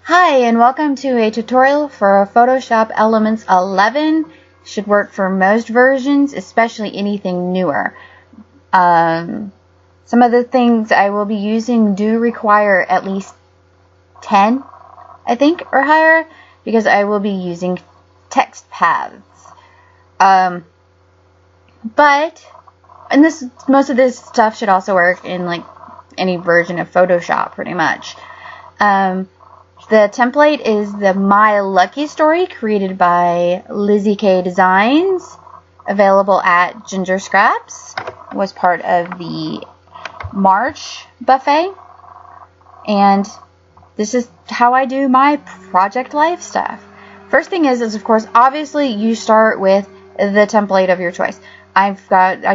Hi, and welcome to a tutorial for Photoshop Elements 11. Should work for most versions, especially anything newer. Some of the things I will be using do require at least 10, I think, or higher, because I will be using text paths. And most of this stuff should also work in like any version of Photoshop, pretty much. The template is the My Lucky Story created by Lizzie K Designs, available at Ginger Scraps. Was part of the March buffet, and this is how I do my project life stuff. First thing is of course, obviously you start with the template of your choice. I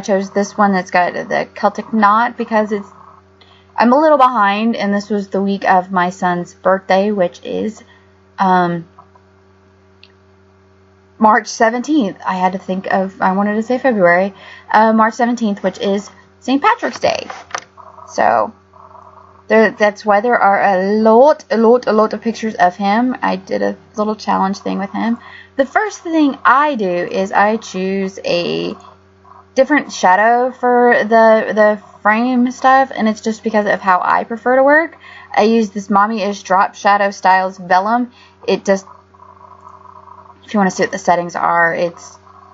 chose this one that's got the Celtic knot because I'm a little behind, and this was the week of my son's birthday, which is March 17th. I had to think of, I wanted to say February, March 17th, which is St. Patrick's Day. So that's why there are a lot of pictures of him. I did a little challenge thing with him. The first thing I do is I choose a different shadow for the frame stuff, and it's just because of how I prefer to work. I use this Mommy-ish Drop Shadow Styles Vellum. It just, if you want to see what the settings are,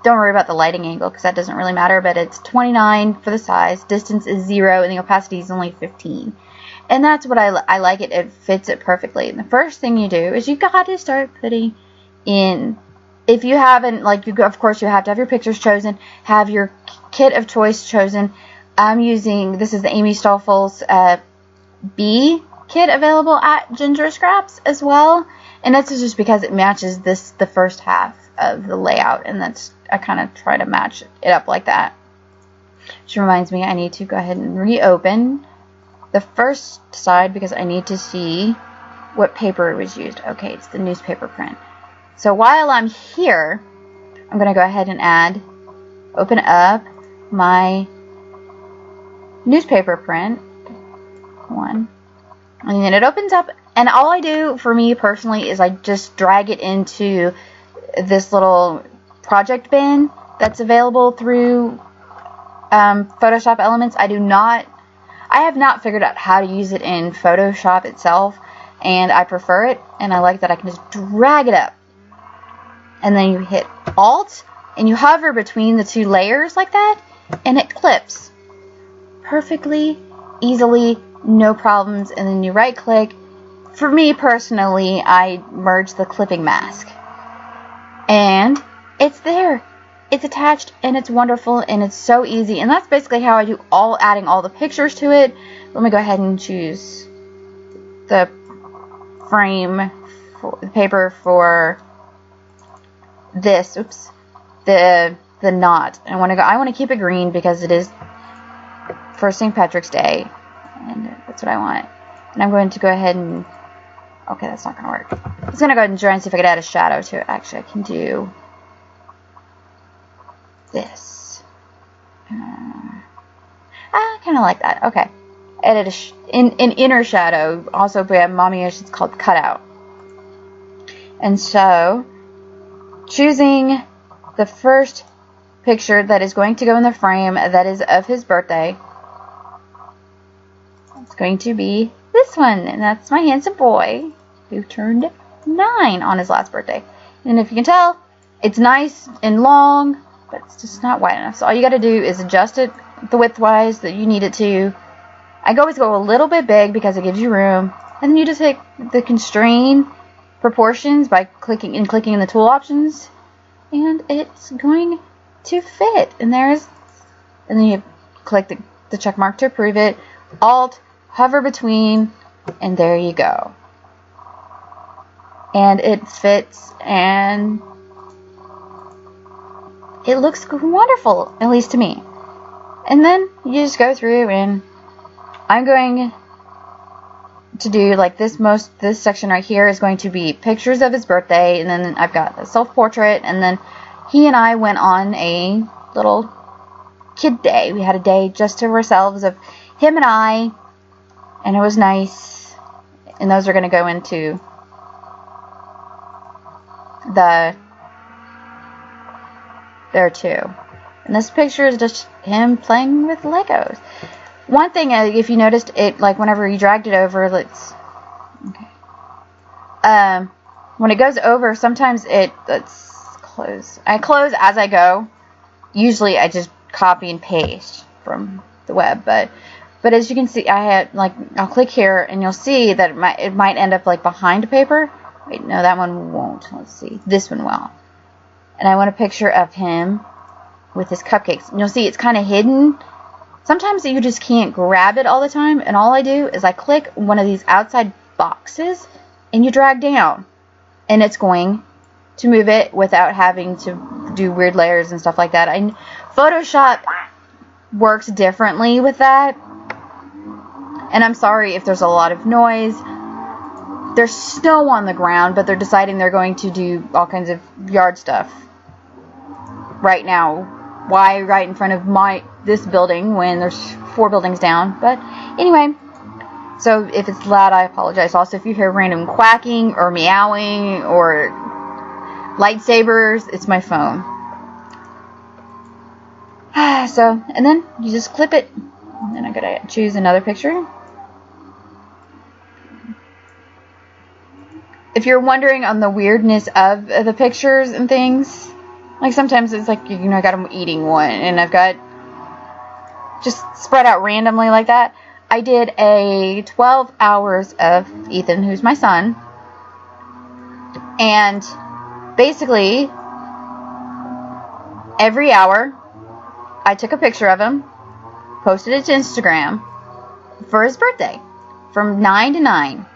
don't worry about the lighting angle because that doesn't really matter, but it's 29 for the size, distance is 0, and the opacity is only 15. And that's what I like it. It fits it perfectly. And the first thing you do is you got to start putting in, if you haven't, of course you have to have your pictures chosen, have your kit of choice chosen. I'm using, this is the Amy Stoffel's B kit available at Ginger Scraps as well. And that's just because it matches the first half of the layout, and I kind of try to match it up like that. Which reminds me, I need to go ahead and reopen the first side because I need to see what paper was used. Okay, it's the newspaper print. So while I'm here, I'm going to go ahead and open up my newspaper print one, and then it opens up, and all I do for me personally is I just drag it into this little project bin that's available through Photoshop Elements. I have not figured out how to use it in Photoshop itself, and I prefer it, and I like that I can just drag it up, and then you hit Alt and you hover between the two layers like that, and it clips perfectly, easily, no problems. And then you right click. For me personally, I merge the clipping mask, and it's there, it's attached, and it's wonderful, and it's so easy. And that's basically how I do adding all the pictures to it. Let me go ahead and choose the frame for the paper for this. Oops, the knot. I want to keep it green because it is for St. Patrick's Day, and that's what I want. And I'm going to go ahead and, okay, that's not going to work. I was going to go ahead and try and see if I could add a shadow to it. Actually, I can do this. I kind of like that. Okay. Edit an inner shadow. Also, we have Mommy-ish, it's called Cutout. And so, choosing the first picture that is going to go in the frame that is of his birthday. It's going to be this one, and that's my handsome boy who turned 9 on his last birthday. And if you can tell, it's nice and long, but it's just not wide enough. So all you got to do is adjust it the width-wise that you need it to. I always go a little bit big because it gives you room, and then you just hit the constrain proportions by clicking in the tool options, and it's going to fit. And then you click the check mark to approve it, Alt, hover between, and there you go. And it fits, and it looks wonderful, at least to me. And then you just go through, and I'm going to do like this section right here is going to be pictures of his birthday, and then I've got a self-portrait, and then he and I went on a little kid day. We had a day just to ourselves of him and I, and it was nice. And those are going to go into there too. And this picture is just him playing with Legos. One thing, if you noticed it, like whenever you dragged it over, let's, okay. When it goes over, sometimes let's close. I close as I go. Usually I just copy and paste from the web, but as you can see, I had, like, I'll click here and you'll see that it might end up like behind paper. Wait, no, that one won't. Let's see. This one will. And I want a picture of him with his cupcakes. And you'll see it's kind of hidden. Sometimes you just can't grab it all the time, and all I do is I click one of these outside boxes and you drag down, and it's going to move it without having to do weird layers and stuff like that. Photoshop works differently with that, and I'm sorry if there's a lot of noise. There's snow on the ground, but they're deciding they're going to do all kinds of yard stuff right now. Why right in front of this building when there's 4 buildings down? But anyway, so if it's loud, I apologize. Also, if you hear random quacking or meowing or lightsabers, it's my phone. So, and then you just clip it. And then I gotta choose another picture. If you're wondering on the weirdness of the pictures and things, like sometimes it's like, you know, I got him eating one, and I've got just spread out randomly like that. I did a 12 hours of Ethan, who's my son, and basically every hour I took a picture of him, posted it to Instagram for his birthday from 9 to 9.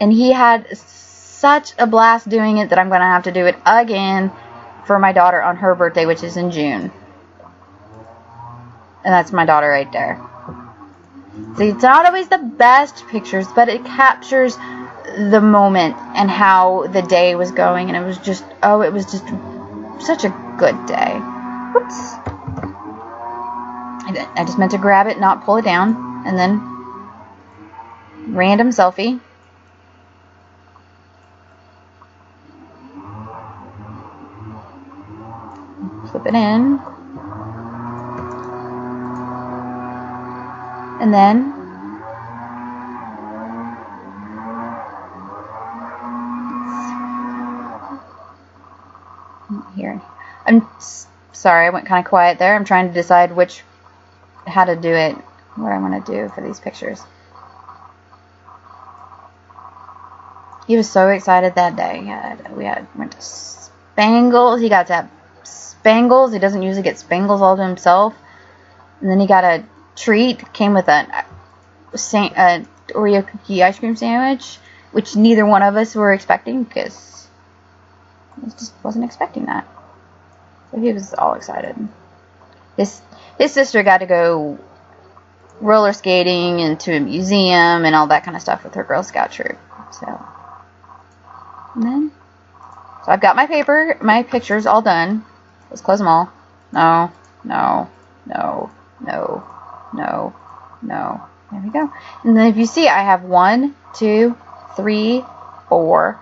And he had such a blast doing it that I'm going to have to do it again for my daughter on her birthday, which is in June. And that's my daughter right there. See, it's not always the best pictures, but it captures the moment and how the day was going. And it was just, it was just such a good day. Whoops. I just meant to grab it, not pull it down. And then, random selfie. Flip it in. And then here. I'm sorry, I went kind of quiet there. I'm trying to decide how to do it, what I want to do for these pictures. He was so excited that day. We went to Spangles. He got to have Spangles. He doesn't usually get Spangles all to himself. And then he got a treat. Came with an Oreo cookie ice cream sandwich, which neither one of us were expecting because he just wasn't expecting that. So he was all excited. His sister got to go roller skating and to a museum and all that kind of stuff with her Girl Scout troop. So I've got my pictures all done. Let's close them all. No. There we go. And then if you see, I have 1, 2, 3, 4,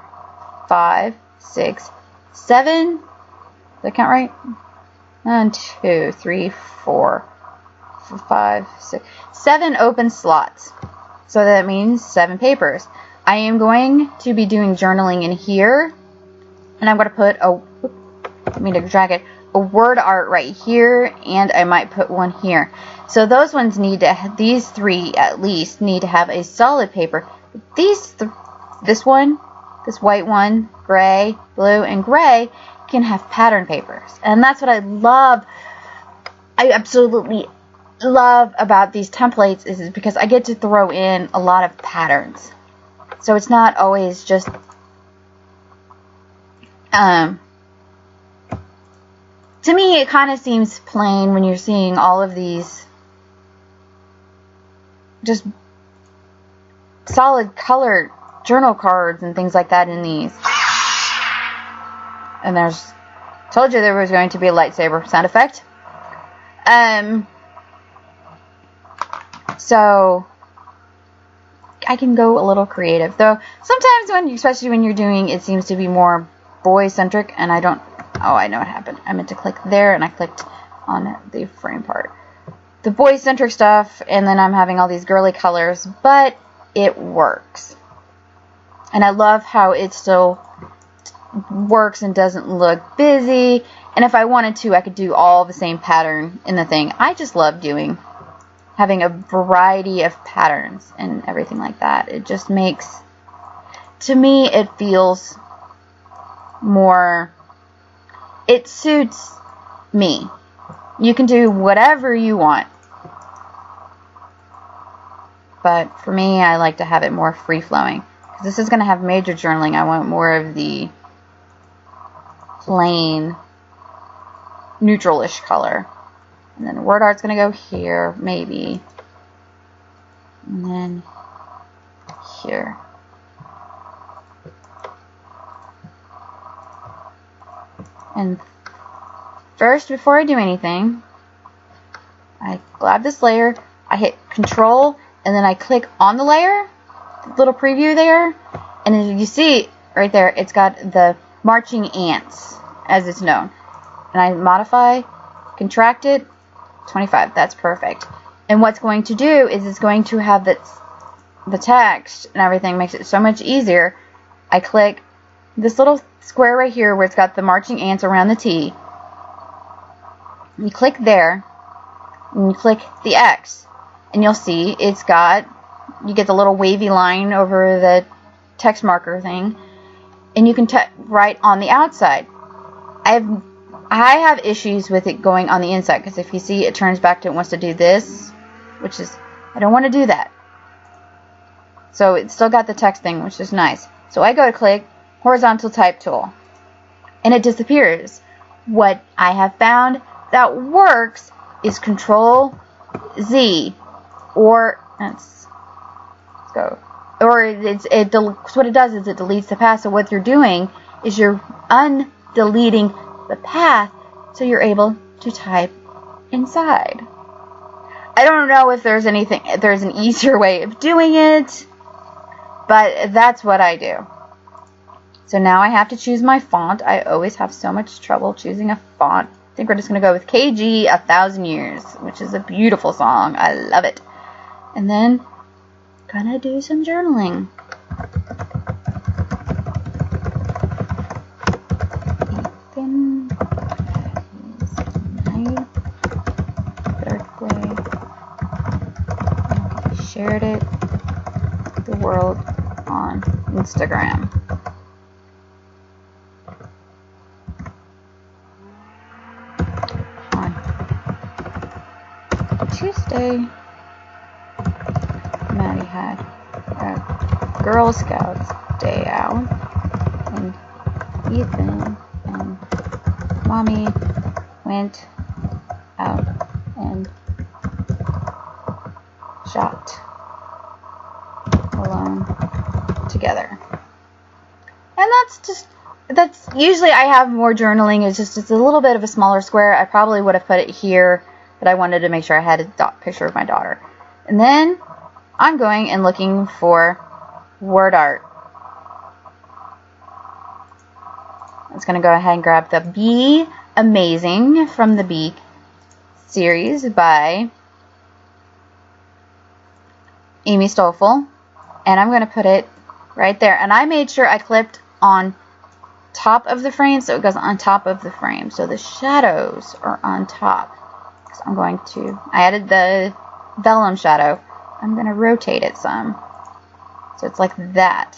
5, 6, 7. Did I count right? 1, 2, 3, 4, 5, 6, 7 open slots. So that means 7 papers. I am going to be doing journaling in here, and I'm going to put a word art right here, and I might put one here. So those ones these 3 at least need to have a solid paper. This one, this white one, gray, blue, and gray can have pattern papers. And that's what I love. I absolutely love about these templates is because I get to throw in a lot of patterns. So it's not always just to me, it kind of seems plain when you're seeing all of these just solid colored journal cards and things like that in these. And told you there was going to be a lightsaber sound effect. So I can go a little creative, though sometimes especially when you're doing, it seems to be more boy-centric, and I don't... Oh, I know what happened. I meant to click there, and I clicked on the frame part. The boy-centric stuff, and then I'm having all these girly colors, but it works. And I love how it still works and doesn't look busy. And if I wanted to, I could do all the same pattern in the thing. I just love having a variety of patterns and everything like that. It just makes, to me, it feels more, it suits me. You can do whatever you want. But for me, I like to have it more free-flowing. Because this is going to have major journaling. I want more of the plain, neutral-ish color. And then Wardart's going to go here, maybe. And then here. And first, before I do anything, I grab this layer, I hit Control, and then I click on the layer, little preview there, and as you see right there, it's got the marching ants, as it's known. And I modify, contract it, 25, that's perfect. And what's going to do is it's going to have the text and everything, makes it so much easier. I click this little square right here where it's got the marching ants around the T. You click there, and you click the X, and you'll see it's got, you get the little wavy line over the text marker thing, and you can write on the outside. I have issues with it going on the inside, because if you see, it turns back to, it wants to do this, which is, I don't want to do that. So it's still got the text thing, which is nice. So I go to click horizontal type tool, and it disappears. What I have found that works is Control Z, or let's go, or what it does is it deletes the path. So what you're doing is you're undeleting the path, so you're able to type inside. I don't know if there's an easier way of doing it, but that's what I do. So now I have to choose my font. I always have so much trouble choosing a font. I think we're just going to go with KG 1000 Years, which is a beautiful song. I love it. And then, gonna do some journaling. Ethan birthday. Shared it the world on Instagram. Tuesday, Maddie had a Girl Scouts day out, and Ethan and Mommy went out and shot alone together. And that's usually I have more journaling. It's a little bit of a smaller square. I probably would have put it here, but I wanted to make sure I had a picture of my daughter. And then I'm going and looking for Wardart. I was going to go ahead and grab the Be Amazing from the Be series by Amy Stoffel. And I'm going to put it right there. And I made sure I clipped on top of the frame, so it goes on top of the frame. So the shadows are on top. So I added the vellum shadow. I'm going to rotate it some. So it's like that.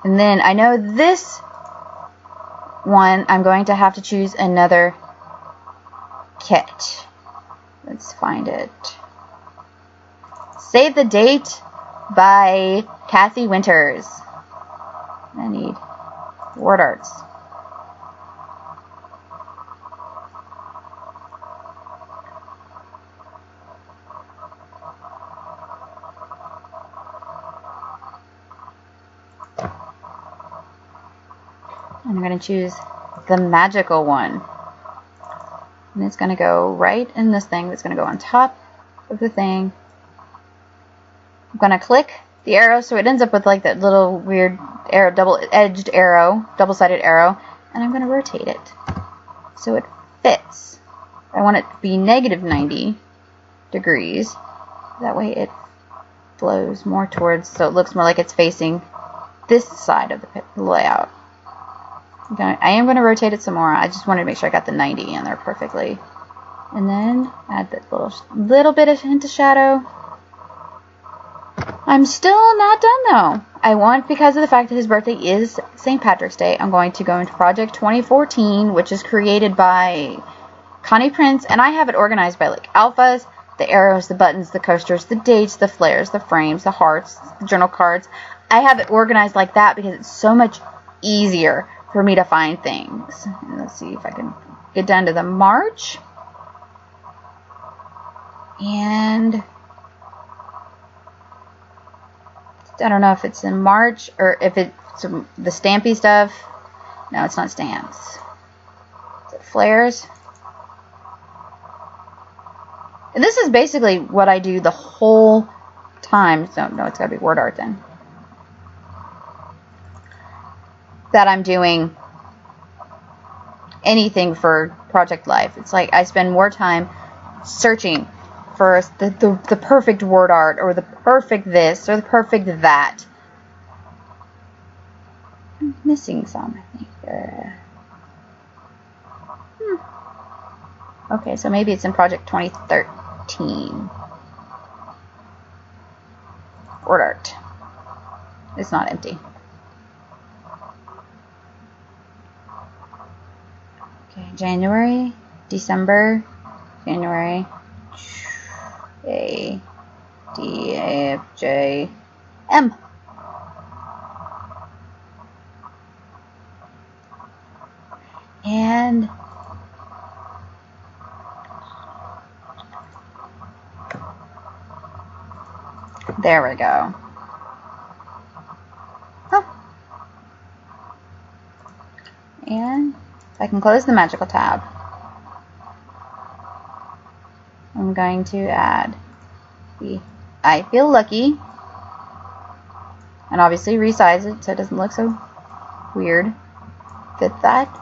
And then I know this one, I'm going to have to choose another kit. Let's find it. Save the Date by Kathy Winters. I need Wardarts. And I'm going to choose the magical one. And it's going to go right in this thing. That's going to go on top of the thing. I'm going to click the arrow, so it ends up with like that little weird arrow, double-edged arrow, double-sided arrow, and I'm going to rotate it so it fits. I want it to be negative 90 degrees. That way it flows more towards, so it looks more like it's facing this side of the layout. I am going to rotate it some more. I just wanted to make sure I got the 90 in there perfectly. And then add that little bit of hint of shadow. I'm still not done though. I want, because of the fact that his birthday is St. Patrick's Day, I'm going to go into Project 2014, which is created by Connie Prince, and I have it organized by like alphas, the arrows, the buttons, the coasters, the dates, the flares, the frames, the hearts, the journal cards. I have it organized like that because it's so much easier for me to find things. And let's see if I can get down to the March. And I don't know if it's in March or if it's the stampy stuff. No, it's not stamps. Is it flares? And this is basically what I do the whole time. So, no, it's got to be Wardart then. That I'm doing anything for Project Life. It's like I spend more time searching for the perfect Wardart, or the perfect this, or the perfect that. I'm missing some, I think. Okay, so maybe it's in Project 2013. Wardart. It's not empty. Okay, January, December, January, A, D, A, F, J, M. And there we go. Oh. And I can close the magical tab. I'm going to add the I Feel Lucky, and obviously resize it so it doesn't look so weird. Fit that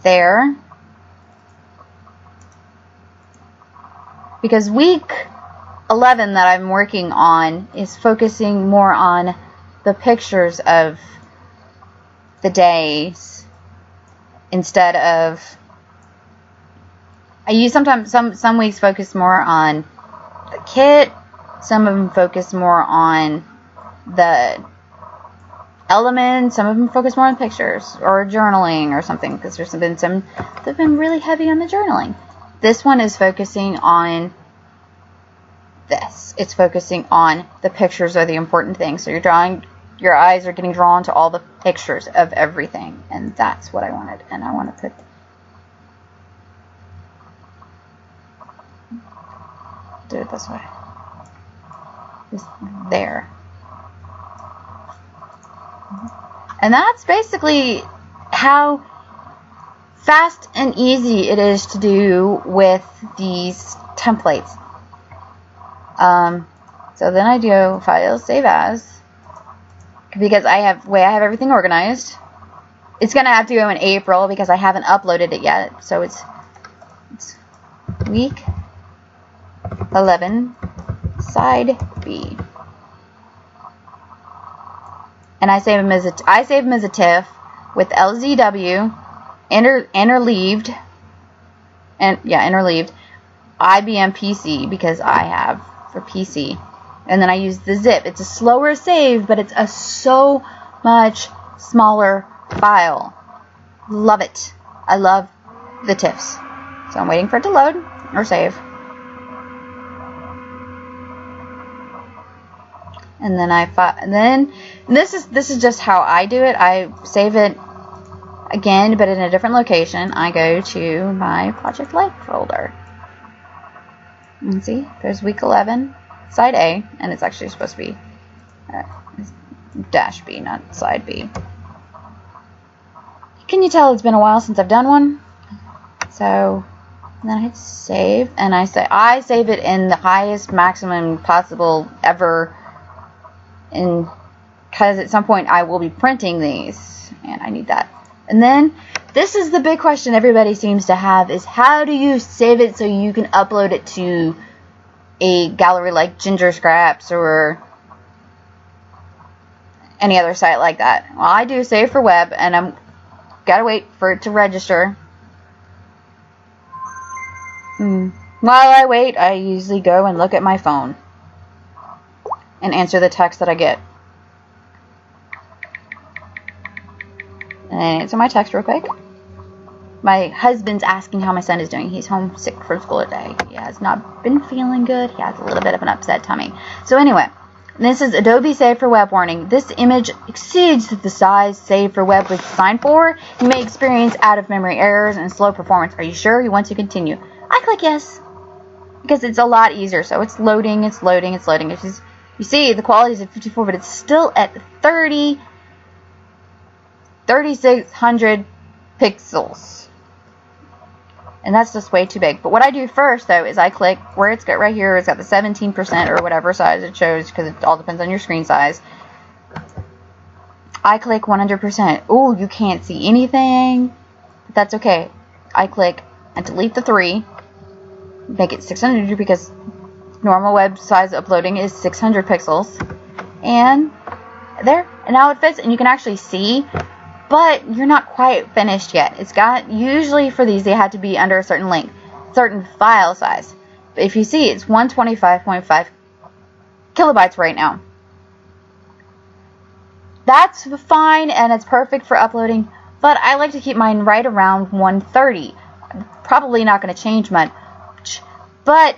there. Because week 11 that I'm working on is focusing more on the pictures of the days instead of, I use sometimes some weeks focus more on the kit, some of them focus more on the elements, some of them focus more on pictures or journaling or something, because there's been some that have been really heavy on the journaling. This one is focusing on this. It's focusing on the pictures are the important things. So you're drawing, your eyes are getting drawn to all the pictures of everything, and that's what I wanted. And I want to put do it this way. Just there. And that's basically how fast and easy it is to do with these templates. So then I do File, Save As, because I have everything organized. It's gonna have to go in April because I haven't uploaded it yet. So it's week 11, side B. And I save them as a TIFF with LZW, interleaved, and yeah, interleaved, IBM PC, because I have for PC. And then I use the zip. It's a slower save, but it's a so much smaller file. Love it. I love the TIFFs. So I'm waiting for it to load or save. And then this is just how I do it. I save it again, but in a different location. I go to my Project Life folder. And see, there's week 11, side A, and it's actually supposed to be dash B, not side B. Can you tell it's been a while since I've done one? So then I hit save, and I save it in the highest maximum possible ever and because at some point I will be printing these, and I need that. And then this is the big question everybody seems to have, is how do you save it so you can upload it to a gallery like Ginger Scraps or any other site like that? Well, I do save for web, and I'm gotta wait for it to register. While I wait, I usually go and look at my phone and answer the text that I get. And answer my text real quick. My husband's asking how my son is doing. He's homesick from school today. He has not been feeling good. He has a little bit of an upset tummy. So anyway, this is Adobe Save for Web warning. This image exceeds the size Save for Web was designed for. You may experience out-of-memory errors and slow performance. Are you sure you want to continue? I click yes, because it's a lot easier. So it's loading, it's loading, it's loading. It's just, you see, the quality is at 54, but it's still at 3600 pixels. And that's just way too big. But what I do first, though, is I click where it's got right here. It's got the 17% or whatever size it shows, because it all depends on your screen size. I click 100%. Oh, you can't see anything. But that's okay. I click and delete the 3. Make it 600 because normal web size uploading is 600 pixels. And there. And now it fits. And you can actually see. But you're not quite finished yet. It's got, usually for these, they had to be under a certain length, certain file size. But if you see, it's 125.5 kilobytes right now. That's fine, and it's perfect for uploading, but I like to keep mine right around 130. Probably not going to change much, but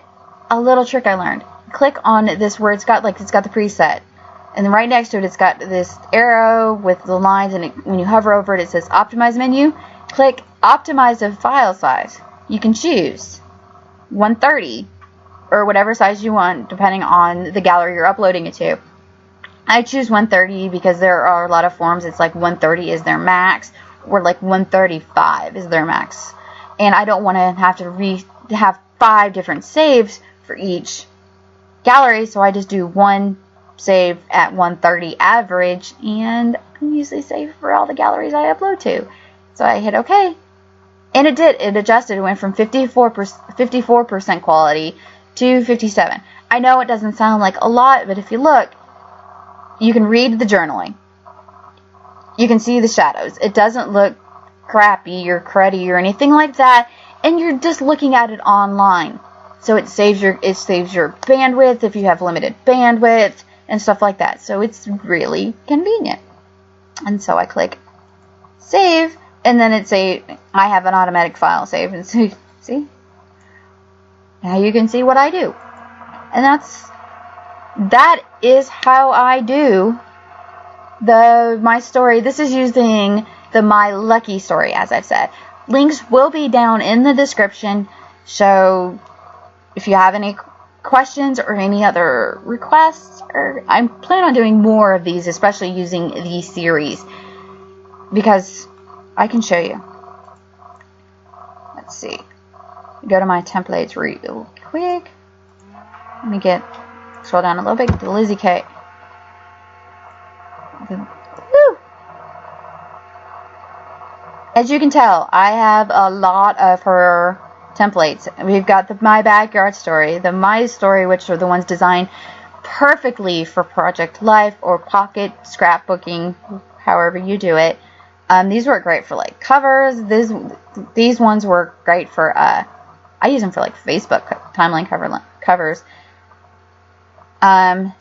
a little trick I learned. Click on this where it's got the preset. And then right next to it, it's got this arrow with the lines, and when you hover over it, it says Optimize menu. Click Optimize the file size. You can choose 130 or whatever size you want, depending on the gallery you're uploading it to. I choose 130 because there are a lot of forums. It's like 130 is their max, or like 135 is their max. And I don't want to have to have 5 different saves for each gallery, so I just do one save at 130 average, and I usually save for all the galleries I upload to. So I hit OK, and it did. It adjusted. It went from 54% quality to 57. I know it doesn't sound like a lot, but if you look, you can read the journaling. You can see the shadows. It doesn't look crappy or cruddy or anything like that, and you're just looking at it online. So it saves your bandwidth if you have limited bandwidth and stuff like that. So it's really convenient. And so I click save, and then I have an automatic file save, and see, now you can see what I do. And that is how I do my story. This is using the My Lucky story, as I've said. Links will be down in the description, so if you have any questions or any other requests, or I plan on doing more of these, especially using these series, because I can show you. Let's see. Go to my templates real quick. Let me scroll down a little bit to Lizzie K. Woo! As you can tell, I have a lot of her templates. We've got the My Backyard Story, the My Story, which are the ones designed perfectly for Project Life or pocket scrapbooking, however you do it. These work great for like covers. These ones work great for I use them for like Facebook timeline covers.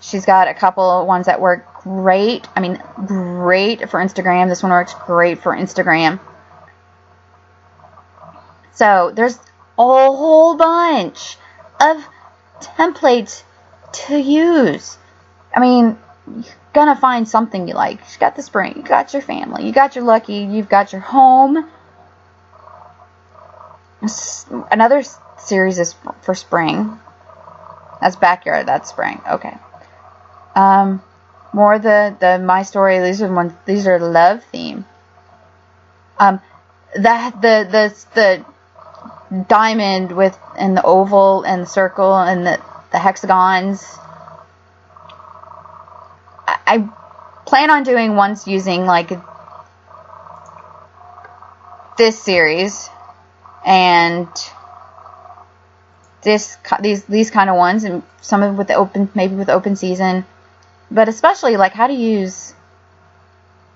She's got a couple of ones that work great. I mean, great for Instagram. This one works great for Instagram. So there's a whole bunch of templates to use. I mean, you're gonna find something you like. You got the spring, you got your family, you got your lucky, you've got your home. Another series is for spring. That's backyard, that's spring. Okay. More the My Story. These are love theme. The diamond and the oval and the circle and the hexagons. I plan on doing ones using like this series and these kind of ones, and some of it with the open, maybe with open season, but especially like how to use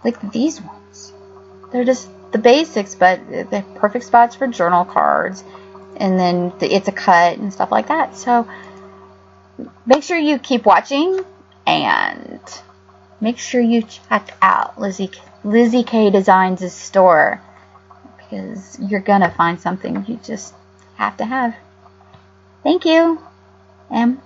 like these ones. They're just the basics, but they're perfect spots for journal cards, and then it's a cut and stuff like that. So make sure you keep watching, and make sure you check out Lizzie K Designs' store, because you're gonna find something you just have to have. Thank you, and